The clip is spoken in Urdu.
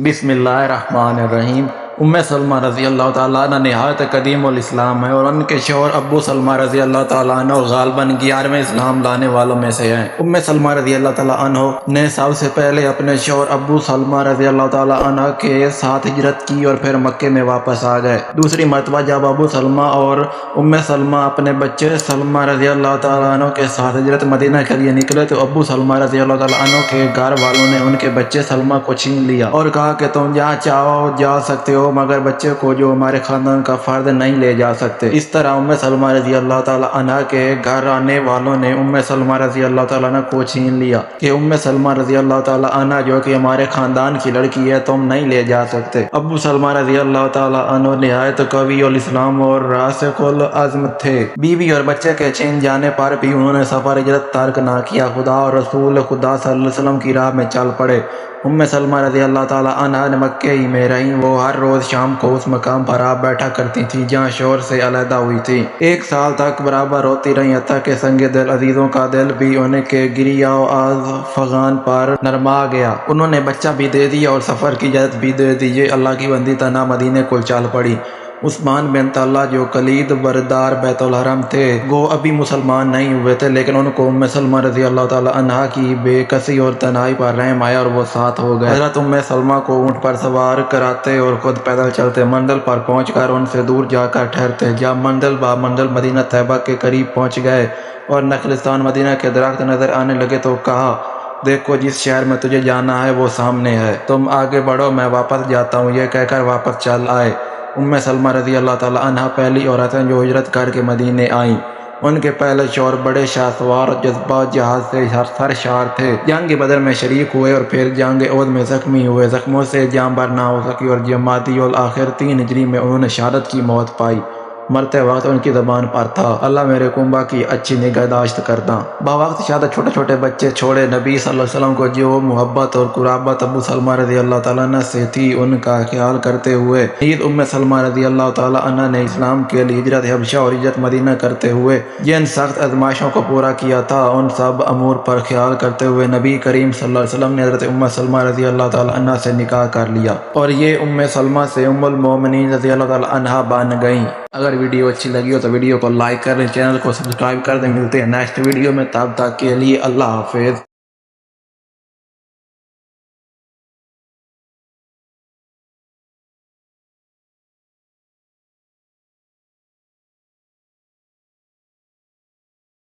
بسم اللہ الرحمن الرحیم۔ سلمہ رضی اللہ تعالیٰ عنہ نہایت قدیم الاسلام ہے اور ان کے شوہر ابو سلمہ رضی اللہ تعالیٰ عنہ غالباً 11ویں اسلام لانے والوں میں سے ہیں۔ سلمہ رضی اللہ تعالیٰ عنہ نے سب سے پہلے اپنے شوہر ابو سلمہ رضی اللہ تعالیٰ عنہ کے ساتھ ہجرت کی اور پھر مکے میں واپس آ گئے۔ دوسری مرتبہ جب ابو سلمہ اور سلمہ اپنے بچے سلمہ رضی اللہ تعالیٰ عنہ کے ساتھ ہجرت مدینہ کے لیے نکلے تو ابو سلمہ رضی اللہ تعالیٰ عنہ کے گھر والوں نے ان کے بچے سلمہ کو چھین لیا اور کہا کہ تم جہاں چاہو جا سکتے ہو مگر بچے کو جو ہمارے خاندان کا فرد نہیں لے جا سکتے۔ اس طرح سلمہ رضی اللہ تعالیٰ عنہ کے گھر آنے والوں نے سلمہ رضی اللہ تعالیٰ عنہ کو چھین لیا کہ سلمہ رضی اللہ تعالیٰ عنہ جو کہ ہمارے خاندان کی لڑکی ہے تم نہیں لے جا سکتے۔ ابو سلمہ رضی اللہ تعالیٰ عنہ نہایت قوی الاسلام اور راسخ العزم تھے۔ بیوی اور بچے کے چھین جانے پر بھی انہوں نے سفر ہجرت ترک نہ کیا، خدا اور رسول خدا صلی اللہ علیہ وسلم کی راہ میں چل پڑے۔ سلمہ رضی اللہ تعالیٰ عنہ نے مکے ہی میں رہیں۔ وہ ہر روز شام کو اس مقام پر آپ بیٹھا کرتی تھی جہاں شوہر سے علیحدہ ہوئی تھی۔ 1 سال تک برابر روتی رہیں حتیٰ کہ سنگ دل عزیزوں کا دل بھی ان کے گریہ و آز فغان پر نرما گیا۔ انہوں نے بچہ بھی دے دیا اور سفر کی اجازت بھی دے دی۔ یہ اللہ کی بندی تنہا مدینے کو چل پڑی۔ عثمان بن طلحہ جو کلید بردار بیت الحرم تھے وہ ابھی مسلمان نہیں ہوئے تھے، لیکن ان کو سلمہ رضی اللہ تعالیٰ عنہ کی بے کسی اور تنہائی پر رحم آیا اور وہ ساتھ ہو گئے۔ حضرت سلمہ کو اونٹ پر سوار کراتے اور خود پیدل چلتے، منزل پر پہنچ کر ان سے دور جا کر ٹھہرتے۔ جب منزل با منزل مدینہ طیبہ کے قریب پہنچ گئے اور نخلستان مدینہ کے درخت نظر آنے لگے تو کہا، دیکھو جس شہر میں تجھے جانا ہے وہ سامنے ہے، تم آگے بڑھو میں واپس جاتا ہوں۔ یہ کہہ کر واپس چل آئے۔ سلمہ رضی اللہ تعالیٰ عنہ پہلی عورتیں جو ہجرت کر کے مدینے آئیں۔ ان کے پہلے شوہر بڑے شاہسوار اور جذبہ جہاد سے سرشار تھے۔ جنگ بدر میں شریک ہوئے اور پھر جنگ احد میں زخمی ہوئے۔ زخموں سے جاں بر نہ ہو سکی اور جمادی الاخر 3 ہجری میں انہوں نے شہادت کی موت پائی۔ مرتے وقت ان کی زبان پر تھا، اللہ میرے کنبہ کی اچھی نگہداشت کرتا۔ بوقت شہادت چھوٹے چھوٹے بچے چھوڑے۔ نبی صلی اللہ علیہ وسلم کو جو محبت اور قرابت ابو سلمہ رضی اللہ تعالیٰ عنہ سے تھی ان کا خیال کرتے ہوئے سلمہ رضی اللہ تعالیٰ عنہ نے اسلام کے لیے ہجرت حبشہ اور ہجرت مدینہ کرتے ہوئے جن سخت آزمائشوں کو پورا کیا تھا ان سب امور پر خیال کرتے ہوئے نبی کریم صلی اللہ علیہ وسلم نے حضرت سلمہ رضی اللہ تعالیٰ عنہ سے نکاح کر لیا اور یہ سلمہ سے المومنین رضی اللہ تعالیٰ عنہ بن گئیں۔ اگر ویڈیو اچھی لگی ہو تو ویڈیو کو لائک کر دیں، چینل کو سبسکرائب کر دیں۔ ملتے ہیں نیکسٹ ویڈیو میں، تب تک کے لیے اللہ حافظ۔